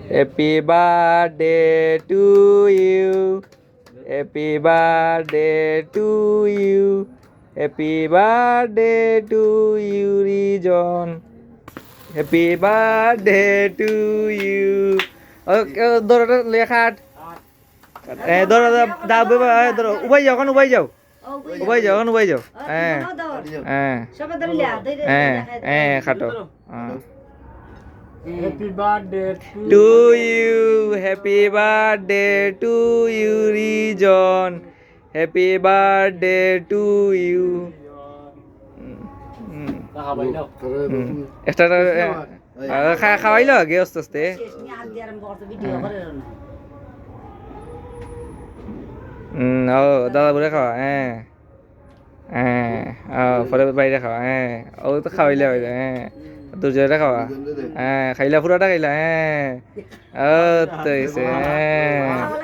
Happy birthday to you. Happy birthday to you. Happy birthday to you, Rijon. Happy birthday to you. ধরো লে খাট ধরো দাও ধরো উবাই যাও এখন উবাই যাও উবাই যাও এখন উবাই যাও হ্যাঁ হ্যাঁ হ্যাঁ হ্যাঁ খাটো Happy birthday to you. Happy birthday to you, Rijon. Happy birthday to you. একটা খাওয়াইলো আগে আস্তে আস্তে ও দাদা বলে খাওয়া হ্যাঁ হ্যাঁ পরে বাইরে খাওয়া হ্যাঁ ও তো খাওয়াইলে হইলো হ্যাঁ দুজনে খাওয়া হ্যাঁ খাইলা পুরাটা খাইলা হ্যাঁ ও তো হ্যাঁ